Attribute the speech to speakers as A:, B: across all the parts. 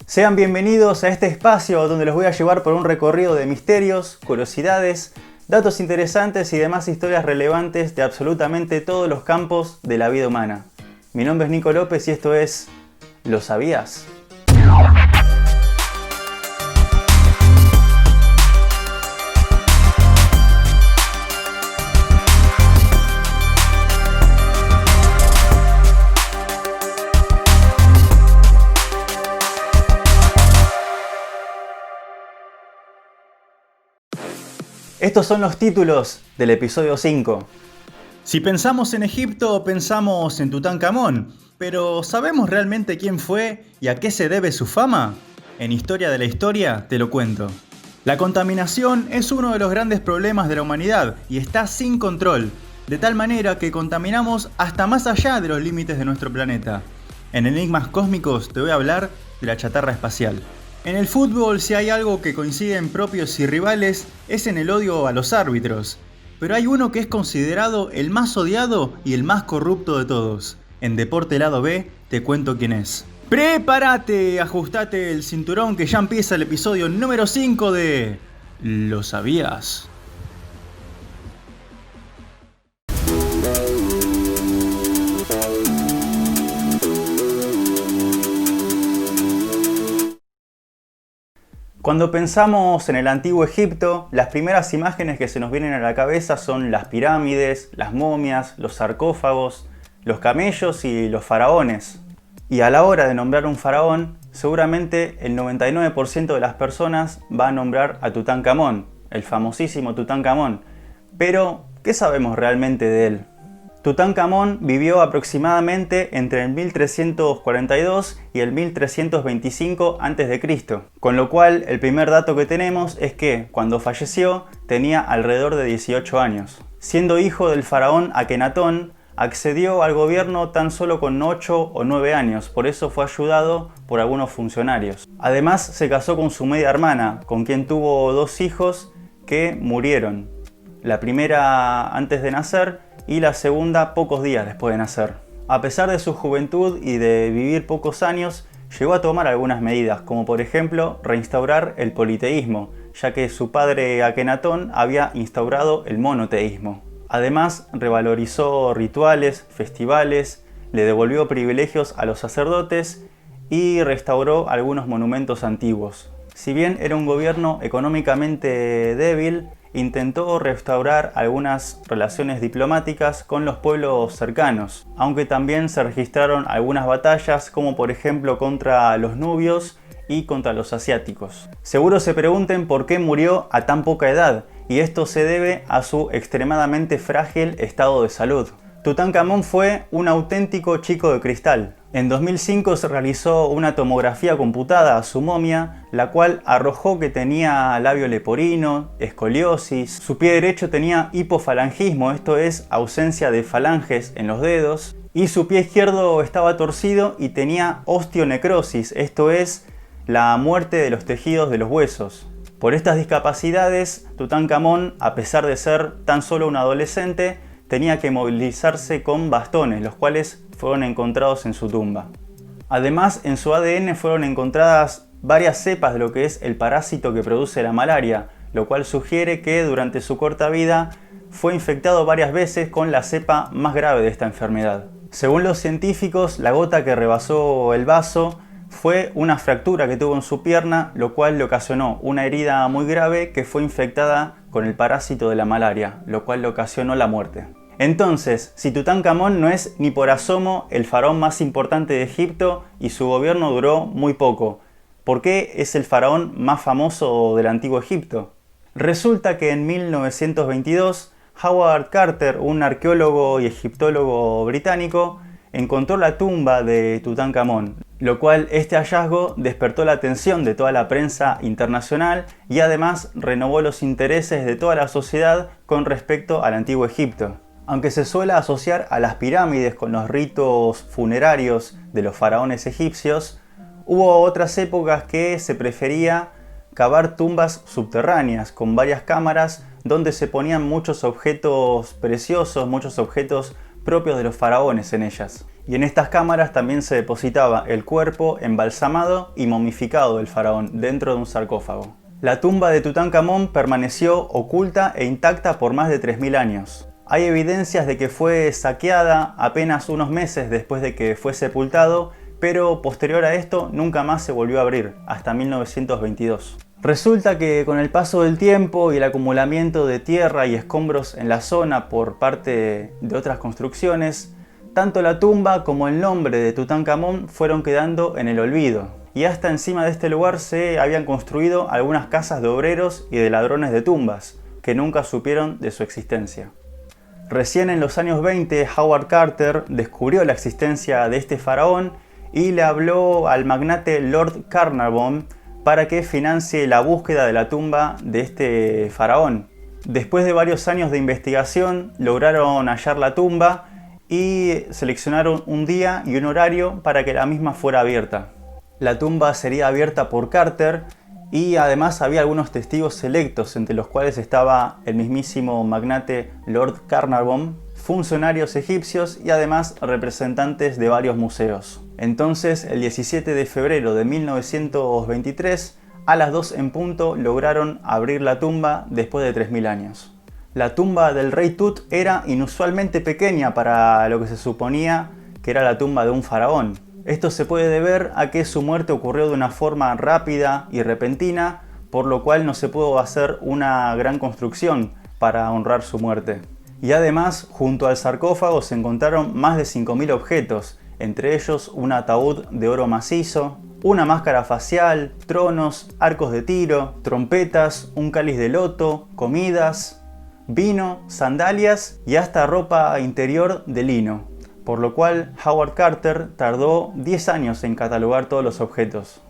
A: Sean bienvenidos a este espacio donde los voy a llevar por un recorrido de misterios, curiosidades, datos interesantes y demás historias relevantes de absolutamente todos los campos de la vida humana. Mi nombre es Nico López y esto es ¿Lo sabías? Estos son los títulos del episodio 5.
B: Si pensamos en Egipto, pensamos en Tutankamón, pero ¿sabemos realmente quién fue y a qué se debe su fama? En Historia de la Historia te lo cuento. La contaminación es uno de los grandes problemas de la humanidad y está sin control, de tal manera que contaminamos hasta más allá de los límites de nuestro planeta. En Enigmas Cósmicos te voy a hablar de la chatarra espacial. En el fútbol, si hay algo que coincide en propios y rivales, es en el odio a los árbitros. Pero hay uno que es considerado el más odiado y el más corrupto de todos. En Deporte Lado B te cuento quién es. ¡Prepárate! Ajustate el cinturón que ya empieza el episodio número 5 de... ¿Lo sabías?
A: Cuando pensamos en el antiguo Egipto, las primeras imágenes que se nos vienen a la cabeza son las pirámides, las momias, los sarcófagos, los camellos y los faraones. Y a la hora de nombrar un faraón, seguramente el 99% de las personas va a nombrar a Tutankamón, el famosísimo Tutankamón. Pero, ¿qué sabemos realmente de él? Tutankamón vivió aproximadamente entre el 1342 y el 1325 a.C., con lo cual el primer dato que tenemos es que cuando falleció tenía alrededor de 18 años. Siendo hijo del faraón Akenatón, accedió al gobierno tan solo con 8 o 9 años, por eso fue ayudado por algunos funcionarios. Además se casó con su media hermana, con quien tuvo 2 hijos que murieron. La primera antes de nacer y la segunda pocos días después de nacer. A pesar de su juventud y de vivir pocos años, llegó a tomar algunas medidas, como por ejemplo reinstaurar el politeísmo, ya que su padre Akenatón había instaurado el monoteísmo. Además, revalorizó rituales, festivales, le devolvió privilegios a los sacerdotes y restauró algunos monumentos antiguos. Si bien era un gobierno económicamente débil, intentó restaurar algunas relaciones diplomáticas con los pueblos cercanos, aunque también se registraron algunas batallas como por ejemplo contra los nubios y contra los asiáticos. Seguro se pregunten por qué murió a tan poca edad, y esto se debe a su extremadamente frágil estado de salud. Tutankamón fue un auténtico chico de cristal. En 2005 se realizó una tomografía computada a su momia, la cual arrojó que tenía labio leporino, escoliosis, su pie derecho tenía hipofalangismo, esto es ausencia de falanges en los dedos, y su pie izquierdo estaba torcido y tenía osteonecrosis, esto es la muerte de los tejidos de los huesos. Por estas discapacidades, Tutankamón, a pesar de ser tan solo un adolescente, tenía que movilizarse con bastones, los cuales fueron encontrados en su tumba. Además, en su ADN fueron encontradas varias cepas de lo que es el parásito que produce la malaria, lo cual sugiere que durante su corta vida fue infectado varias veces con la cepa más grave de esta enfermedad. Según los científicos, la gota que rebasó el vaso fue una fractura que tuvo en su pierna, lo cual le ocasionó una herida muy grave que fue infectada con el parásito de la malaria, lo cual le ocasionó la muerte. Entonces, si Tutankamón no es ni por asomo el faraón más importante de Egipto y su gobierno duró muy poco, ¿por qué es el faraón más famoso del antiguo Egipto? Resulta que en 1922, Howard Carter, un arqueólogo y egiptólogo británico, encontró la tumba de Tutankamón, lo cual este hallazgo despertó la atención de toda la prensa internacional y además renovó los intereses de toda la sociedad con respecto al antiguo Egipto. Aunque se suele asociar a las pirámides con los ritos funerarios de los faraones egipcios, hubo otras épocas que se prefería cavar tumbas subterráneas con varias cámaras donde se ponían muchos objetos preciosos, muchos objetos propios de los faraones en ellas. Y en estas cámaras también se depositaba el cuerpo embalsamado y momificado del faraón dentro de un sarcófago. La tumba de Tutankamón permaneció oculta e intacta por más de 3000 años. Hay evidencias de que fue saqueada apenas unos meses después de que fue sepultado, pero posterior a esto nunca más se volvió a abrir, hasta 1922. Resulta que con el paso del tiempo y el acumulamiento de tierra y escombros en la zona por parte de otras construcciones, tanto la tumba como el nombre de Tutankamón fueron quedando en el olvido. Y hasta encima de este lugar se habían construido algunas casas de obreros y de ladrones de tumbas, que nunca supieron de su existencia. Recién en los años 20, Howard Carter descubrió la existencia de este faraón y le habló al magnate Lord Carnarvon para que financie la búsqueda de la tumba de este faraón. Después de varios años de investigación, lograron hallar la tumba y seleccionaron un día y un horario para que la misma fuera abierta. La tumba sería abierta por Carter y además había algunos testigos selectos, entre los cuales estaba el mismísimo magnate Lord Carnarvon, funcionarios egipcios y además representantes de varios museos. Entonces, el 17 de febrero de 1923, a las 2 en punto, lograron abrir la tumba después de 3000 años. La tumba del rey Tut era inusualmente pequeña para lo que se suponía que era la tumba de un faraón. Esto se puede deber a que su muerte ocurrió de una forma rápida y repentina, por lo cual no se pudo hacer una gran construcción para honrar su muerte. Y además, junto al sarcófago se encontraron más de 5000 objetos, entre ellos un ataúd de oro macizo, una máscara facial, tronos, arcos de tiro, trompetas, un cáliz de loto, comidas, vino, sandalias y hasta ropa interior de lino, por lo cual Howard Carter tardó 10 años en catalogar todos los objetos.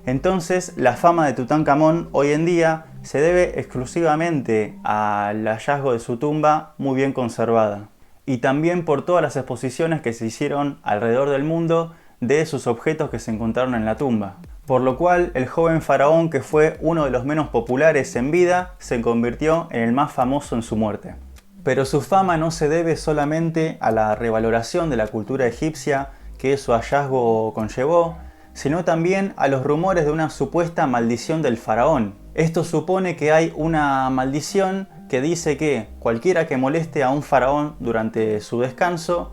A: Entonces, la fama de Tutankamón hoy en día se debe exclusivamente al hallazgo de su tumba muy bien conservada, y también por todas las exposiciones que se hicieron alrededor del mundo de sus objetos que se encontraron en la tumba. Por lo cual, el joven faraón, que fue uno de los menos populares en vida, se convirtió en el más famoso en su muerte. Pero su fama no se debe solamente a la revaloración de la cultura egipcia que su hallazgo conllevó, sino también a los rumores de una supuesta maldición del faraón. Esto supone que hay una maldición que dice que cualquiera que moleste a un faraón durante su descanso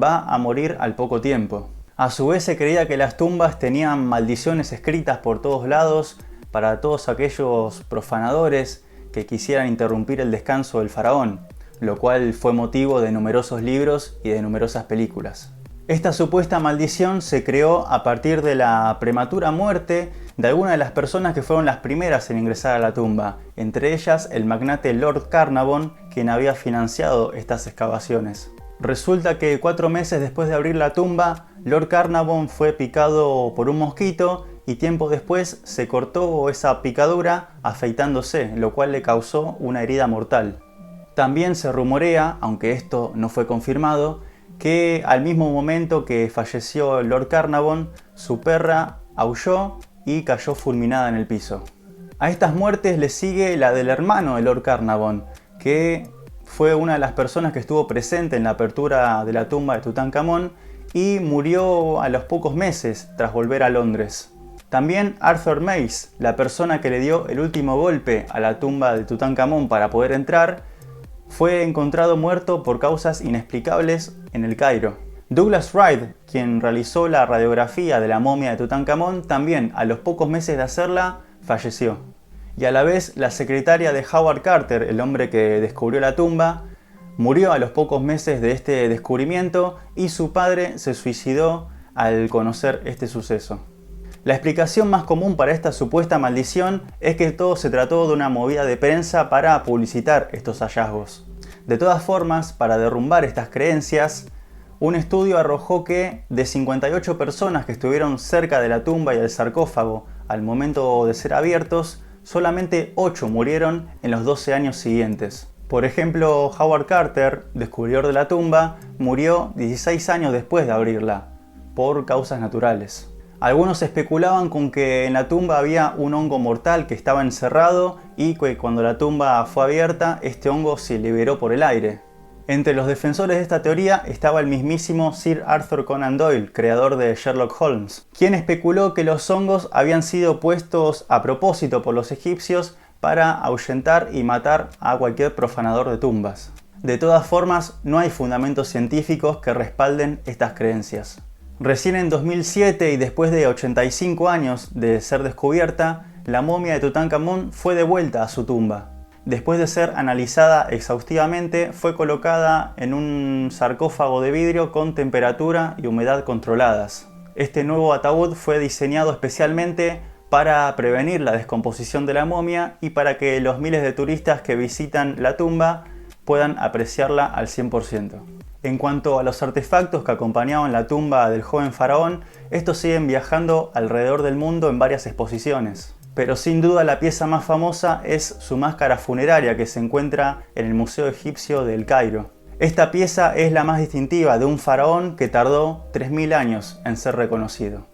A: va a morir al poco tiempo. A su vez se creía que las tumbas tenían maldiciones escritas por todos lados para todos aquellos profanadores que quisieran interrumpir el descanso del faraón, lo cual fue motivo de numerosos libros y de numerosas películas. Esta supuesta maldición se creó a partir de la prematura muerte de algunas de las personas que fueron las primeras en ingresar a la tumba, entre ellas el magnate Lord Carnarvon, quien había financiado estas excavaciones. Resulta que 4 meses después de abrir la tumba, Lord Carnarvon fue picado por un mosquito y tiempo después se cortó esa picadura afeitándose, lo cual le causó una herida mortal. También se rumorea, aunque esto no fue confirmado, que al mismo momento que falleció Lord Carnarvon, su perra aulló y cayó fulminada en el piso. A estas muertes le sigue la del hermano de Lord Carnarvon, que fue una de las personas que estuvo presente en la apertura de la tumba de Tutankamón y murió a los pocos meses tras volver a Londres. También Arthur Mace, la persona que le dio el último golpe a la tumba de Tutankamón para poder entrar, fue encontrado muerto por causas inexplicables en el Cairo. Douglas Wright, quien realizó la radiografía de la momia de Tutankamón, también a los pocos meses de hacerla, falleció. Y a la vez la secretaria de Howard Carter, el hombre que descubrió la tumba, murió a los pocos meses de este descubrimiento y su padre se suicidó al conocer este suceso. La explicación más común para esta supuesta maldición es que todo se trató de una movida de prensa para publicitar estos hallazgos. De todas formas, para derrumbar estas creencias, un estudio arrojó que de 58 personas que estuvieron cerca de la tumba y el sarcófago al momento de ser abiertos, solamente 8 murieron en los 12 años siguientes. Por ejemplo, Howard Carter, descubridor de la tumba, murió 16 años después de abrirla, por causas naturales. Algunos especulaban con que en la tumba había un hongo mortal que estaba encerrado y que cuando la tumba fue abierta, este hongo se liberó por el aire. Entre los defensores de esta teoría estaba el mismísimo Sir Arthur Conan Doyle, creador de Sherlock Holmes, quien especuló que los hongos habían sido puestos a propósito por los egipcios para ahuyentar y matar a cualquier profanador de tumbas. De todas formas, no hay fundamentos científicos que respalden estas creencias. Recién en 2007 y después de 85 años de ser descubierta, la momia de Tutankamón fue devuelta a su tumba. Después de ser analizada exhaustivamente, fue colocada en un sarcófago de vidrio con temperatura y humedad controladas. Este nuevo ataúd fue diseñado especialmente para prevenir la descomposición de la momia y para que los miles de turistas que visitan la tumba puedan apreciarla al 100%. En cuanto a los artefactos que acompañaban la tumba del joven faraón, estos siguen viajando alrededor del mundo en varias exposiciones. Pero sin duda la pieza más famosa es su máscara funeraria que se encuentra en el Museo Egipcio del Cairo. Esta pieza es la más distintiva de un faraón que tardó 3000 años en ser reconocido.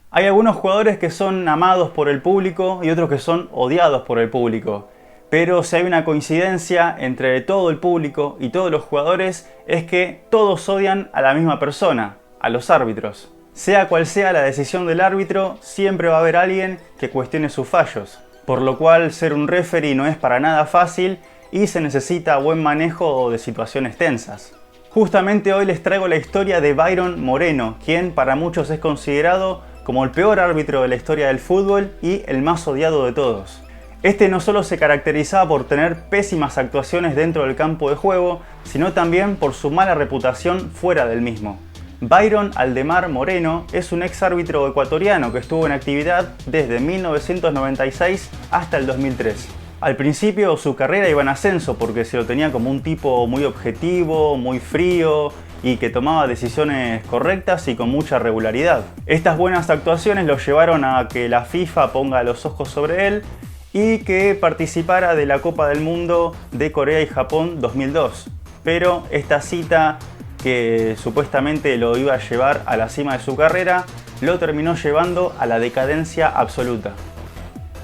A: Hay algunos jugadores que son amados por el público y otros que son odiados por el público. Pero si hay una coincidencia entre todo el público y todos los jugadores es que todos odian a la misma persona, a los árbitros. Sea cual sea la decisión del árbitro, siempre va a haber alguien que cuestione sus fallos. Por lo cual ser un referee no es para nada fácil y se necesita buen manejo de situaciones tensas. Justamente hoy les traigo la historia de Byron Moreno, quien para muchos es considerado como el peor árbitro de la historia del fútbol y el más odiado de todos. Este no solo se caracterizaba por tener pésimas actuaciones dentro del campo de juego, sino también por su mala reputación fuera del mismo. Byron Aldemar Moreno es un ex árbitro ecuatoriano que estuvo en actividad desde 1996 hasta el 2003. Al principio su carrera iba en ascenso porque se lo tenía como un tipo muy objetivo, muy frío y que tomaba decisiones correctas y con mucha regularidad. Estas buenas actuaciones lo llevaron a que la FIFA ponga los ojos sobre él y que participara de la Copa del Mundo de Corea y Japón 2002. Pero esta cita, que supuestamente lo iba a llevar a la cima de su carrera, lo terminó llevando a la decadencia absoluta.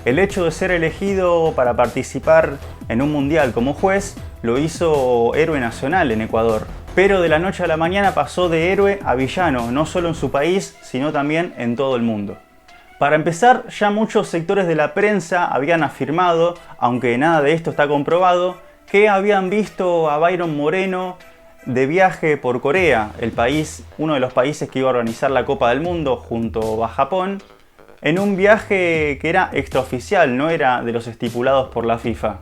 A: El hecho de ser elegido para participar en un mundial como juez lo hizo héroe nacional en Ecuador. Pero de la noche a la mañana pasó de héroe a villano, no solo en su país, sino también en todo el mundo. Para empezar, ya muchos sectores de la prensa habían afirmado, aunque nada de esto está comprobado, que habían visto a Byron Moreno de viaje por Corea, el país, uno de los países que iba a organizar la Copa del Mundo junto a Japón, en un viaje que era extraoficial, no era de los estipulados por la FIFA.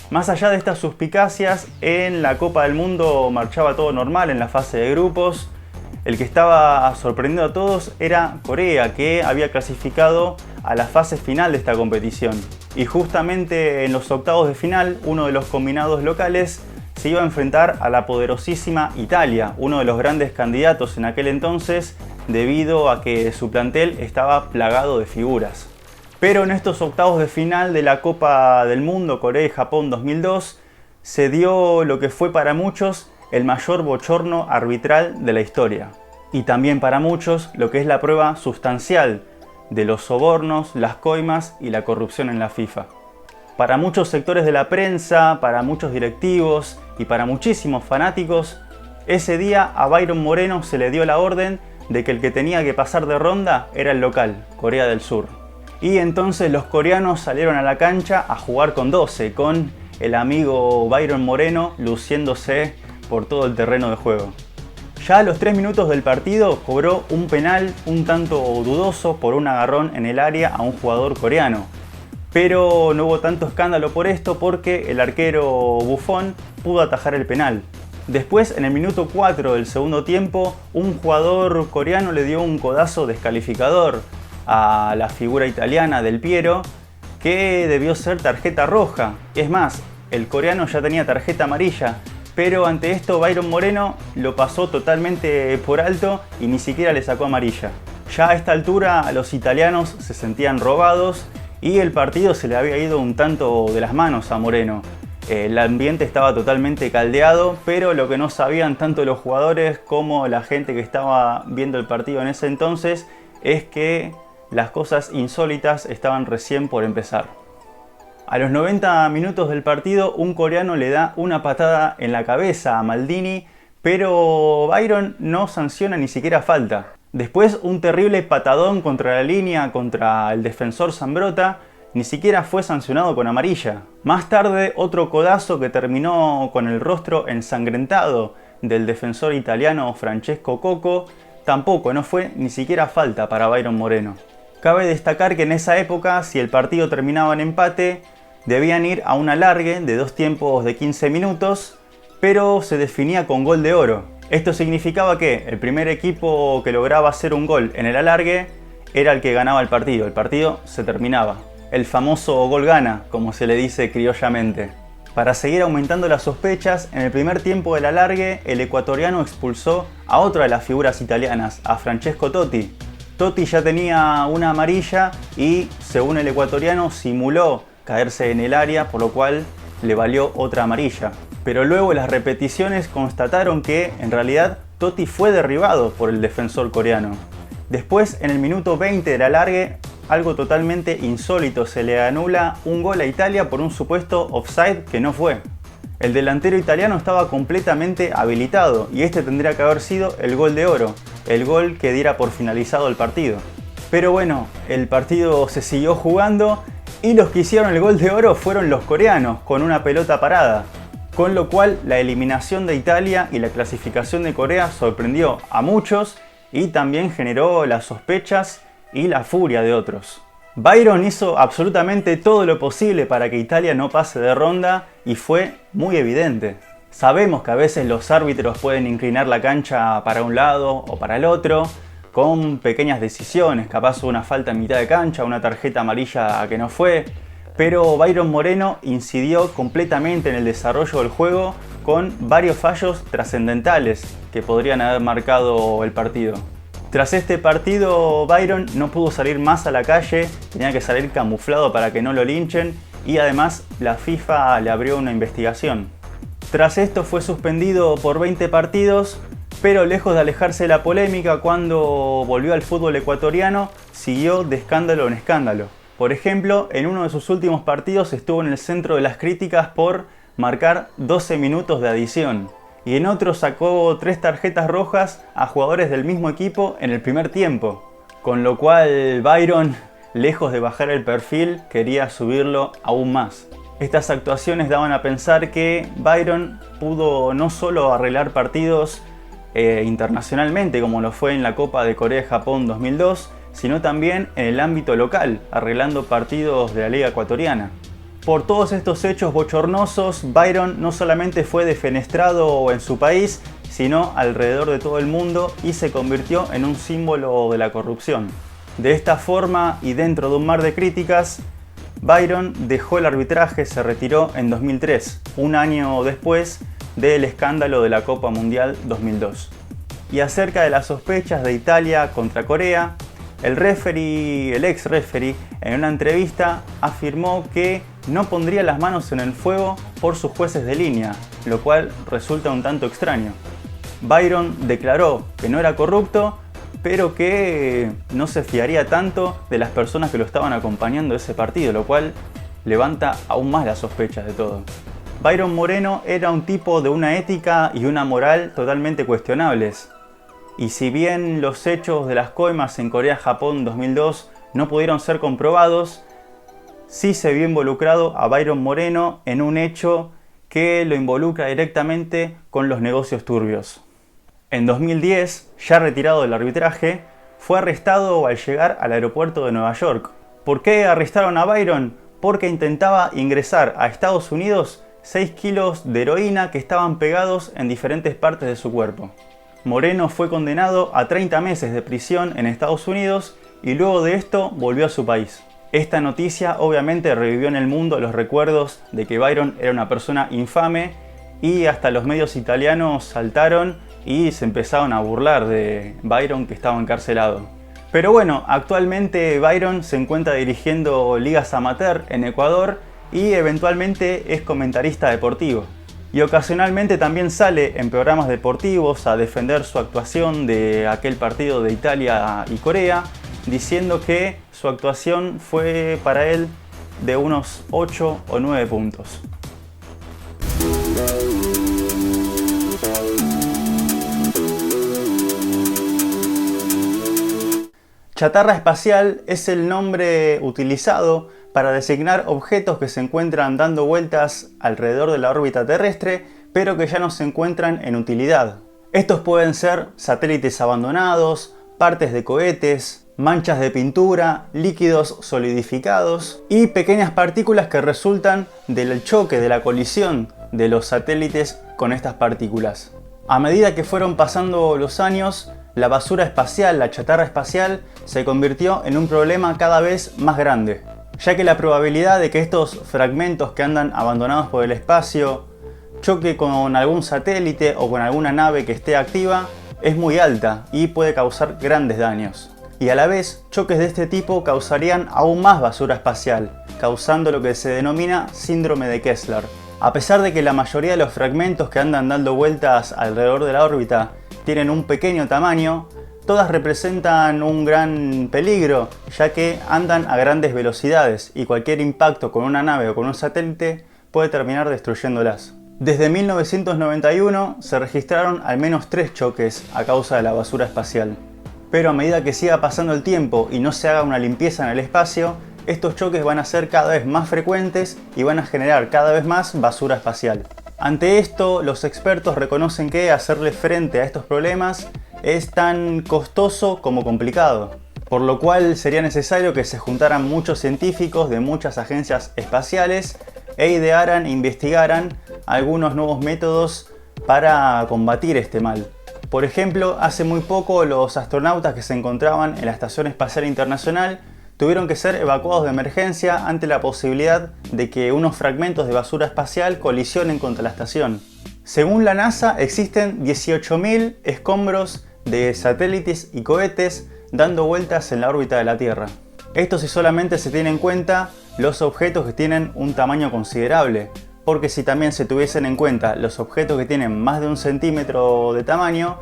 A: Más allá de estas suspicacias, en la Copa del Mundo marchaba todo normal en la fase de grupos. El que estaba sorprendiendo a todos era Corea, que había clasificado a la fase final de esta competición. Y justamente en los octavos de final, uno de los combinados locales se iba a enfrentar a la poderosísima Italia, uno de los grandes candidatos en aquel entonces, debido a que su plantel estaba plagado de figuras. Pero en estos octavos de final de la Copa del Mundo Corea y Japón 2002, se dio lo que fue para muchos el mayor bochorno arbitral de la historia. Y también para muchos lo que es la prueba sustancial de los sobornos, las coimas y la corrupción en la FIFA. Para muchos sectores de la prensa, para muchos directivos y para muchísimos fanáticos, ese día a Byron Moreno se le dio la orden de que el que tenía que pasar de ronda era el local, Corea del Sur. Y entonces los coreanos salieron a la cancha a jugar con 12, con el amigo Byron Moreno luciéndose por todo el terreno de juego. Ya a los 3 minutos del partido cobró un penal un tanto dudoso por un agarrón en el área a un jugador coreano. Pero no hubo tanto escándalo por esto porque el arquero Buffon pudo atajar el penal. Después, en el minuto 4 del segundo tiempo, un jugador coreano le dio un codazo descalificador a la figura italiana Del Piero, que debió ser tarjeta roja. Es más, el coreano ya tenía tarjeta amarilla, pero ante esto Byron Moreno lo pasó totalmente por alto y ni siquiera le sacó amarilla. Ya a esta altura los italianos se sentían robados y el partido se le había ido un tanto de las manos a Moreno. El ambiente estaba totalmente caldeado, pero lo que no sabían tanto los jugadores como la gente que estaba viendo el partido en ese entonces es que las cosas insólitas estaban recién por empezar. A los 90 minutos del partido, un coreano le da una patada en la cabeza a Maldini, pero Byron no sanciona ni siquiera falta. Después, un terrible patadón contra la línea contra el defensor Zambrotta, ni siquiera fue sancionado con amarilla. Más tarde, otro codazo que terminó con el rostro ensangrentado del defensor italiano Francesco Coco, tampoco no fue ni siquiera falta para Byron Moreno. Cabe destacar que en esa época, si el partido terminaba en empate, debían ir a un alargue de 2 tiempos de 15 minutos, pero se definía con gol de oro. Esto significaba que el primer equipo que lograba hacer un gol en el alargue era el que ganaba el partido se terminaba. El famoso gol gana, como se le dice criollamente. Para seguir aumentando las sospechas, en el primer tiempo del alargue, el ecuatoriano expulsó a otra de las figuras italianas, a Francesco Totti. Totti ya tenía una amarilla y, según el ecuatoriano, simuló caerse en el área, por lo cual le valió otra amarilla. Pero luego las repeticiones constataron que, en realidad, Totti fue derribado por el defensor coreano. Después, en el minuto 20 del alargue, algo totalmente insólito, se le anula un gol a Italia por un supuesto offside que no fue. El delantero italiano estaba completamente habilitado y este tendría que haber sido el gol de oro, el gol que diera por finalizado el partido. Pero bueno, el partido se siguió jugando y los que hicieron el gol de oro fueron los coreanos, con una pelota parada. Con lo cual la eliminación de Italia y la clasificación de Corea sorprendió a muchos y también generó las sospechas y la furia de otros. Byron hizo absolutamente todo lo posible para que Italia no pase de ronda y fue muy evidente. Sabemos que a veces los árbitros pueden inclinar la cancha para un lado o para el otro, con pequeñas decisiones, capaz una falta en mitad de cancha, una tarjeta amarilla que no fue, pero Byron Moreno incidió completamente en el desarrollo del juego con varios fallos trascendentales que podrían haber marcado el partido. Tras este partido, Byron no pudo salir más a la calle, tenía que salir camuflado para que no lo linchen y además la FIFA le abrió una investigación. Tras esto fue suspendido por 20 partidos, pero lejos de alejarse de la polémica, cuando volvió al fútbol ecuatoriano, siguió de escándalo en escándalo. Por ejemplo, en uno de sus últimos partidos estuvo en el centro de las críticas por marcar 12 minutos de adición. Y en otro sacó 3 tarjetas rojas a jugadores del mismo equipo en el primer tiempo. Con lo cual Byron, lejos de bajar el perfil, quería subirlo aún más. Estas actuaciones daban a pensar que Byron pudo no solo arreglar partidos internacionalmente, como lo fue en la Copa de Corea-Japón 2002, sino también en el ámbito local, arreglando partidos de la Liga Ecuatoriana. Por todos estos hechos bochornosos, Byron no solamente fue defenestrado en su país, sino alrededor de todo el mundo y se convirtió en un símbolo de la corrupción. De esta forma, y dentro de un mar de críticas, Byron dejó el arbitraje, se retiró en 2003, un año después del escándalo de la Copa Mundial 2002. Y acerca de las sospechas de Italia contra Corea, el ex referee, en una entrevista afirmó que no pondría las manos en el fuego por sus jueces de línea, lo cual resulta un tanto extraño. Byron declaró que no era corrupto, pero que no se fiaría tanto de las personas que lo estaban acompañando ese partido, lo cual levanta aún más las sospechas de todo. Byron Moreno era un tipo de una ética y una moral totalmente cuestionables. Y si bien los hechos de las coimas en Corea-Japón 2002 no pudieron ser comprobados, sí se vio involucrado a Byron Moreno en un hecho que lo involucra directamente con los negocios turbios. En 2010, ya retirado del arbitraje, fue arrestado al llegar al aeropuerto de Nueva York. ¿Por qué arrestaron a Byron? Porque intentaba ingresar a Estados Unidos 6 kilos de heroína que estaban pegados en diferentes partes de su cuerpo. Moreno fue condenado a 30 meses de prisión en Estados Unidos y luego de esto volvió a su país. Esta noticia obviamente revivió en el mundo los recuerdos de que Byron era una persona infame y hasta los medios italianos saltaron y se empezaron a burlar de Byron, que estaba encarcelado. Pero bueno, actualmente Byron se encuentra dirigiendo ligas amateur en Ecuador y eventualmente es comentarista deportivo. Y ocasionalmente también sale en programas deportivos a defender su actuación de aquel partido de Italia y Corea. diciendo que su actuación fue para él de unos 8 o 9 puntos. Chatarra espacial es el nombre utilizado para designar objetos que se encuentran dando vueltas alrededor de la órbita terrestre, pero que ya no se encuentran en utilidad. Estos pueden ser satélites abandonados, partes de cohetes, manchas de pintura, líquidos solidificados y pequeñas partículas que resultan del choque, de la colisión de los satélites con estas partículas. A medida que fueron pasando los años, la basura espacial, la chatarra espacial, se convirtió en un problema cada vez más grande, ya que la probabilidad de que estos fragmentos que andan abandonados por el espacio choque con algún satélite o con alguna nave que esté activa es muy alta y puede causar grandes daños. Y a la vez, choques de este tipo causarían aún más basura espacial, causando lo que se denomina síndrome de Kessler. A pesar de que la mayoría de los fragmentos que andan dando vueltas alrededor de la órbita tienen un pequeño tamaño, todas representan un gran peligro, ya que andan a grandes velocidades y cualquier impacto con una nave o con un satélite puede terminar destruyéndolas. Desde 1991 se registraron al menos 3 choques a causa de la basura espacial. Pero a medida que siga pasando el tiempo y no se haga una limpieza en el espacio, estos choques van a ser cada vez más frecuentes y van a generar cada vez más basura espacial. Ante esto, los expertos reconocen que hacerle frente a estos problemas es tan costoso como complicado, por lo cual sería necesario que se juntaran muchos científicos de muchas agencias espaciales e idearan e investigaran algunos nuevos métodos para combatir este mal. Por ejemplo, hace muy poco los astronautas que se encontraban en la Estación Espacial Internacional tuvieron que ser evacuados de emergencia ante la posibilidad de que unos fragmentos de basura espacial colisionen contra la estación. Según la NASA, existen 18.000 escombros de satélites y cohetes dando vueltas en la órbita de la Tierra. Esto si solamente se tiene en cuenta los objetos que tienen un tamaño considerable, porque si también se tuviesen en cuenta los objetos que tienen más de 1 centímetro de tamaño,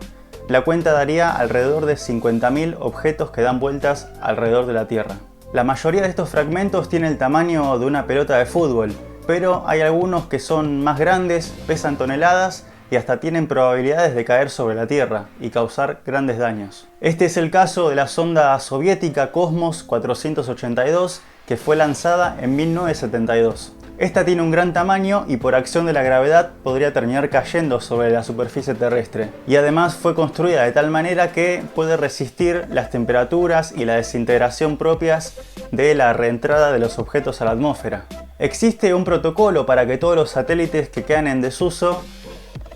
A: la cuenta daría alrededor de 50.000 objetos que dan vueltas alrededor de la Tierra. La mayoría de estos fragmentos tienen el tamaño de una pelota de fútbol, pero hay algunos que son más grandes, pesan toneladas y hasta tienen probabilidades de caer sobre la Tierra y causar grandes daños. Este es el caso de la sonda soviética Cosmos 482, que fue lanzada en 1972. Esta tiene un gran tamaño y por acción de la gravedad podría terminar cayendo sobre la superficie terrestre. Y además fue construida de tal manera que puede resistir las temperaturas y la desintegración propias de la reentrada de los objetos a la atmósfera. Existe un protocolo para que todos los satélites que quedan en desuso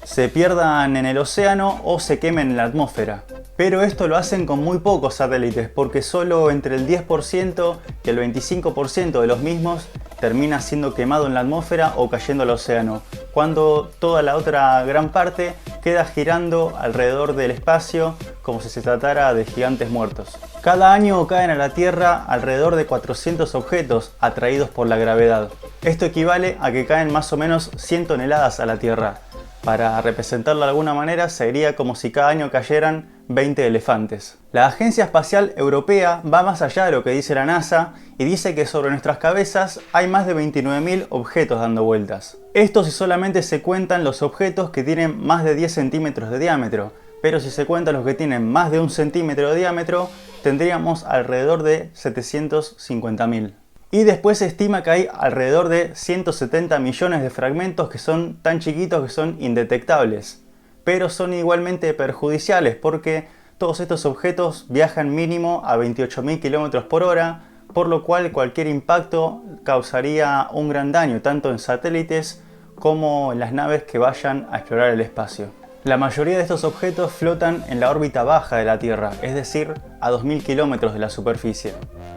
A: se pierdan en el océano o se quemen en la atmósfera. Pero esto lo hacen con muy pocos satélites, porque solo entre el 10% y el 25% de los mismos termina siendo quemado en la atmósfera o cayendo al océano, cuando toda la otra gran parte queda girando alrededor del espacio como si se tratara de gigantes muertos. Cada año caen a la Tierra alrededor de 400 objetos atraídos por la gravedad. Esto equivale a que caen más o menos 100 toneladas a la Tierra. Para representarlo de alguna manera, sería como si cada año cayeran 20 elefantes. La Agencia Espacial Europea va más allá de lo que dice la NASA y dice que sobre nuestras cabezas hay más de 29.000 objetos dando vueltas. Esto si solamente se cuentan los objetos que tienen más de 10 centímetros de diámetro, pero si se cuentan los que tienen más de 1 centímetro de diámetro, tendríamos alrededor de 750.000. Y después se estima que hay alrededor de 170 millones de fragmentos que son tan chiquitos que son indetectables, pero son igualmente perjudiciales porque todos estos objetos viajan mínimo a 28.000 km por hora, por lo cual cualquier impacto causaría un gran daño tanto en satélites como en las naves que vayan a explorar el espacio. La mayoría de estos objetos flotan en la órbita baja de la Tierra, es decir, a 2.000 kilómetros de la superficie.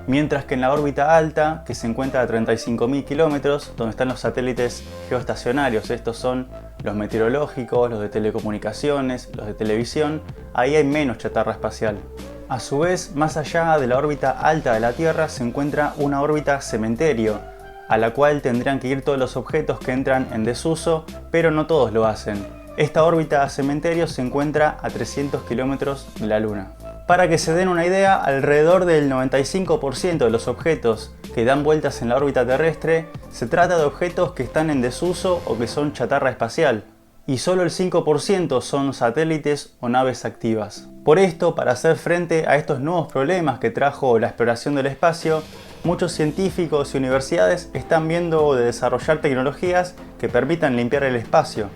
A: Mientras que en la órbita alta, que se encuentra a 35.000 kilómetros, donde están los satélites geoestacionarios, estos son los meteorológicos, los de telecomunicaciones, los de televisión, ahí hay menos chatarra espacial. A su vez, más allá de la órbita alta de la Tierra se encuentra una órbita cementerio, a la cual tendrían que ir todos los objetos que entran en desuso, pero no todos lo hacen. Esta órbita cementerio se encuentra a 300 kilómetros de la Luna. Para que se den una idea, alrededor del 95% de los objetos que dan vueltas en la órbita terrestre se trata de objetos que están en desuso o que son chatarra espacial, y solo el 5% son satélites o naves activas. Por esto, para hacer frente a estos nuevos problemas que trajo la exploración del espacio, muchos científicos y universidades están viendo de desarrollar tecnologías que permitan limpiar el espacio.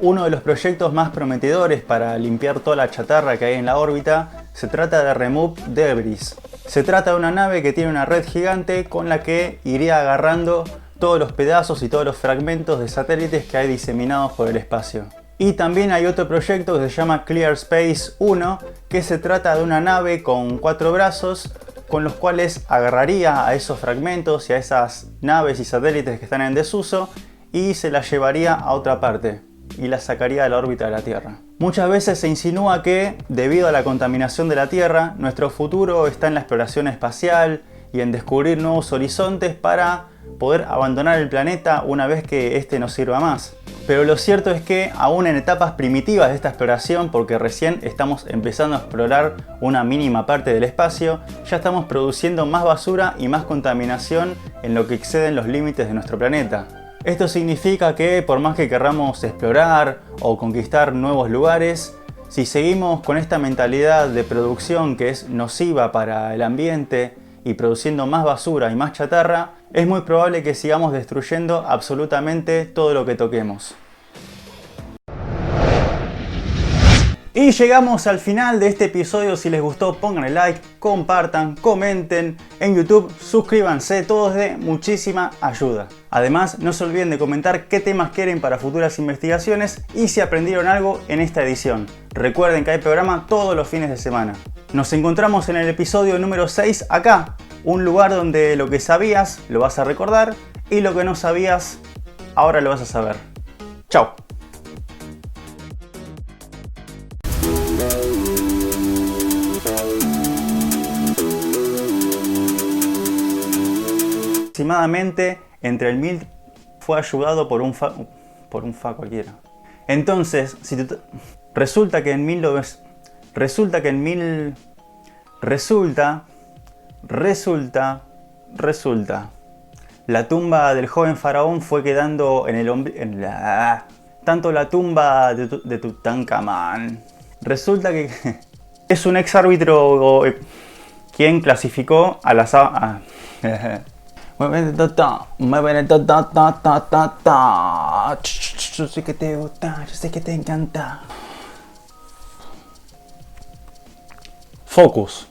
A: Uno de los proyectos más prometedores para limpiar toda la chatarra que hay en la órbita se trata de Remove Debris. Se trata de una nave que tiene una red gigante con la que iría agarrando todos los pedazos y todos los fragmentos de satélites que hay diseminados por el espacio. Y también hay otro proyecto que se llama Clear Space 1, que se trata de una nave con 4 brazos con los cuales agarraría a esos fragmentos y a esas naves y satélites que están en desuso y se las llevaría a otra parte y las sacaría de la órbita de la Tierra. Muchas veces se insinúa que, debido a la contaminación de la Tierra, nuestro futuro está en la exploración espacial y en descubrir nuevos horizontes para poder abandonar el planeta una vez que este no sirva más. Pero lo cierto es que, aún en etapas primitivas de esta exploración, porque recién estamos empezando a explorar una mínima parte del espacio, ya estamos produciendo más basura y más contaminación en lo que exceden los límites de nuestro planeta. Esto significa que, por más que querramos explorar o conquistar nuevos lugares, si seguimos con esta mentalidad de producción que es nociva para el ambiente y produciendo más basura y más chatarra, es muy probable que sigamos destruyendo absolutamente todo lo que toquemos. Y llegamos al final de este episodio. Si les gustó, pónganle like, compartan, comenten en YouTube, suscríbanse, todo es de muchísima ayuda. Además, no se olviden de comentar qué temas quieren para futuras investigaciones y si aprendieron algo en esta edición. Recuerden que hay programa todos los fines de semana. Nos encontramos en el episodio número 6 acá, un lugar donde lo que sabías lo vas a recordar y lo que no sabías ahora lo vas a saber. Chao. Aproximadamente entre el 1000 fue ayudado por un fa cualquiera. Entonces, resulta que la tumba del joven faraón fue quedando tanto la tumba de Tutankamón. Resulta que es un ex árbitro quien clasificó a las yo sé que te gusta, yo sé que te encanta. Focus.